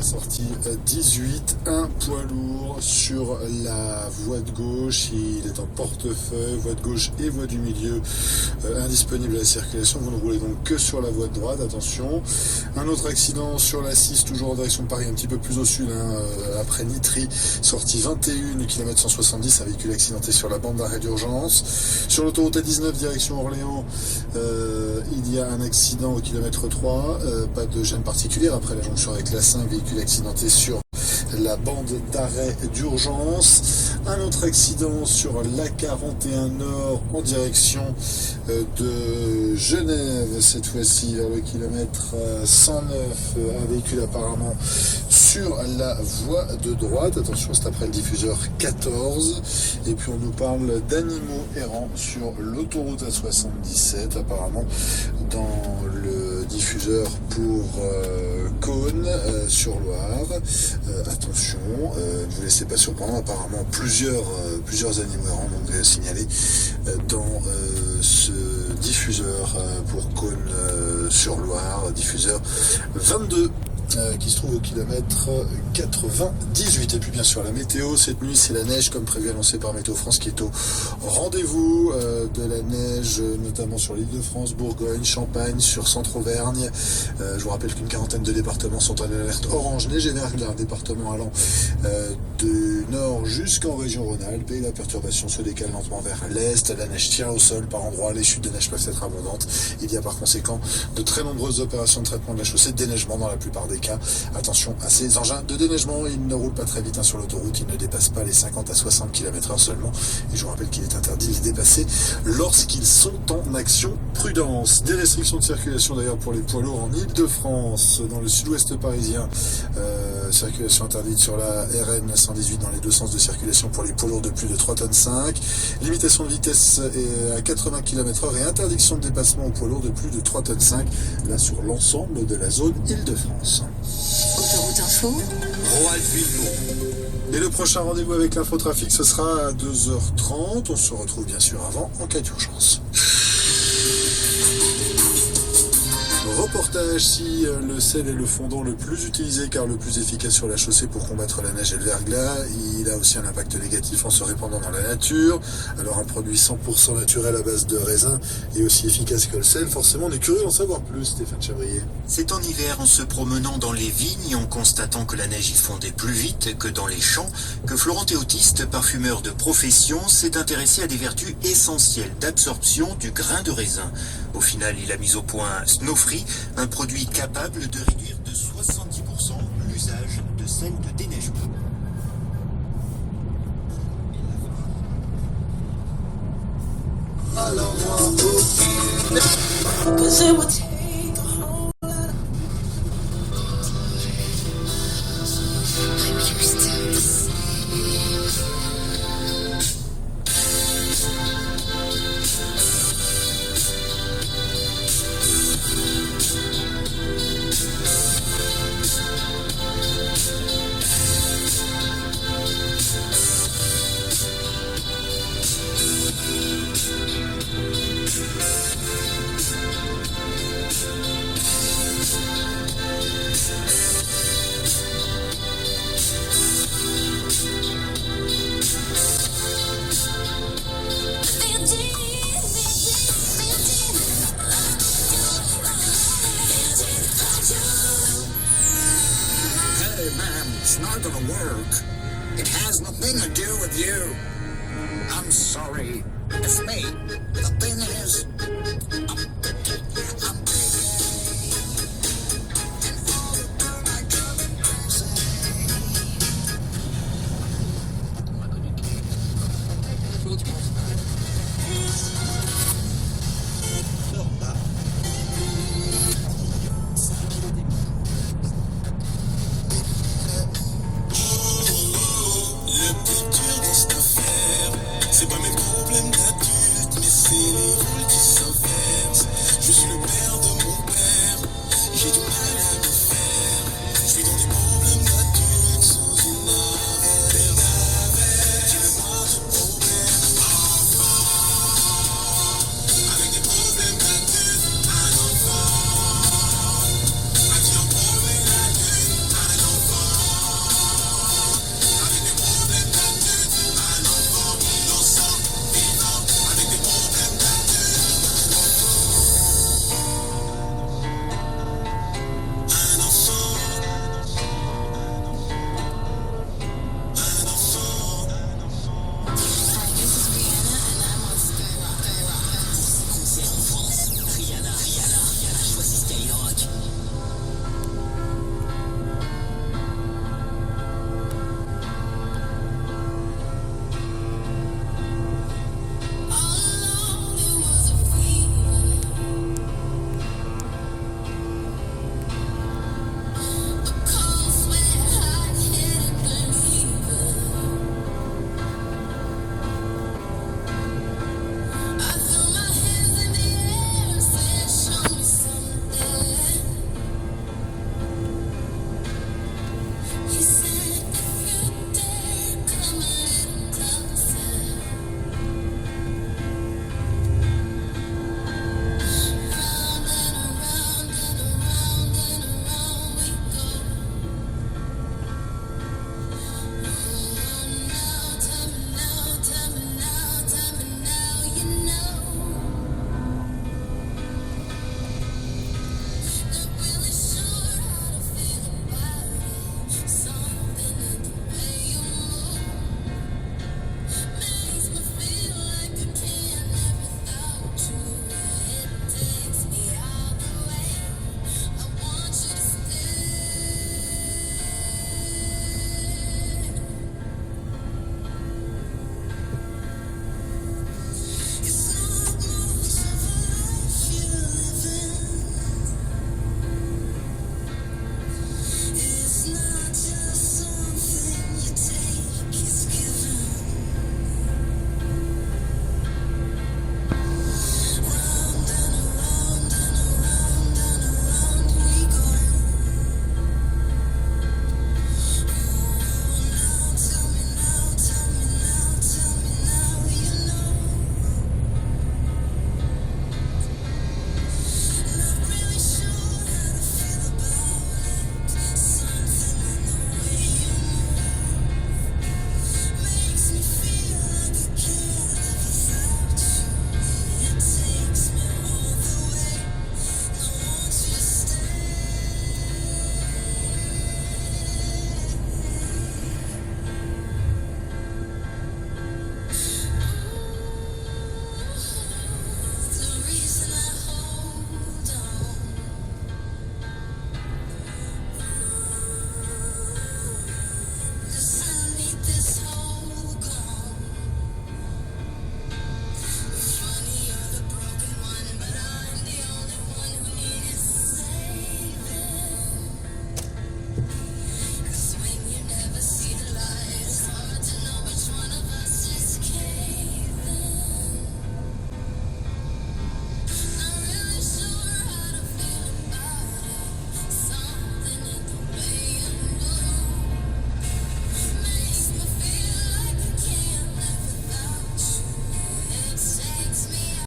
sortie 18, un poids lourd sur la voie de gauche, il est en portefeuille, voie de gauche et voie du milieu indisponible à la circulation, vous ne roulez donc que sur la voie de droite, attention. Un autre accident sur la 6, toujours en direction de Paris, un petit peu plus au sud, après Nitry, sortie 21, km 170, un véhicule accidenté sur la bande d'arrêt d'urgence. Sur l'autoroute A19, direction Orléans, il y a un accident au kilomètre 3, pas de gêne particulière après la jonction avec la 5, véhicule accidenté sur la bande d'arrêt d'urgence. Un autre accident sur l'A41 Nord en direction de Genève, cette fois-ci vers le kilomètre 109, un véhicule apparemment sur la voie de droite, attention c'est après le diffuseur 14, et puis on nous parle d'animaux errants sur l'autoroute A77, apparemment dans le diffuseur pour Cône sur Loire. Attention, ne vous laissez pas surprendre, apparemment plusieurs animaux errants donc signalés dans ce diffuseur pour Cône sur Loire, diffuseur 22. Qui se trouve au kilomètre 98. Et puis bien sûr la météo, cette nuit c'est la neige comme prévu annoncé par Météo France qui est au rendez-vous, de la neige notamment sur l'île de France, Bourgogne, Champagne, sur Centre-Auvergne. Je vous rappelle qu'une quarantaine de départements sont en alerte orange, neige et verglas, département allant du nord jusqu'en région Rhône-Alpes, et la perturbation se décale lentement vers l'est. La neige tient au sol par endroits, les chutes de neige peuvent être abondantes. Il y a par conséquent de très nombreuses opérations de traitement de la chaussée, de déneigement dans la plupart des cas. Attention à ces engins de déneigement, ils ne roulent pas très vite sur l'autoroute, ils ne dépassent pas les 50 à 60 km/h seulement, et je vous rappelle qu'il est interdit de les dépasser lorsqu'ils sont en action. Prudence. Des restrictions de circulation d'ailleurs pour les poids lourds en Ile-de-France, dans le sud-ouest parisien, circulation interdite sur la RN 118 dans les deux sens de circulation pour les poids lourds de plus de 3 tonnes 5, limitation de vitesse à 80 km/h et interdiction de dépassement aux poids lourds de plus de 3 tonnes 5, là sur l'ensemble de la zone Ile-de-France. Autoroute Info, Roald Villebourg. Et le prochain rendez-vous avec l'infotrafic, ce sera à 2h30. On se retrouve bien sûr avant en cas d'urgence. Reportage si le sel est le fondant le plus utilisé car le plus efficace sur la chaussée pour combattre la neige et le verglas. Il a aussi un impact négatif en se répandant dans la nature. Alors un produit 100% naturel à base de raisin est aussi efficace que le sel. Forcément on est curieux d'en savoir plus, Stéphane Chabrier. C'est en hiver, en se promenant dans les vignes, en constatant que la neige y fondait plus vite que dans les champs, que Florent Théotiste, parfumeur de profession, s'est intéressé à des vertus essentielles d'absorption du grain de raisin. Au final, il a mis au point Snowfree, un produit capable de réduire de 70% l'usage de sel de déneigement. It's not gonna work. It has nothing to do with you. I'm sorry. It's me. The thing is, I'm C'est pas mes problèmes d'adulte, mais c'est les rôles qui s'inversent. Je suis le père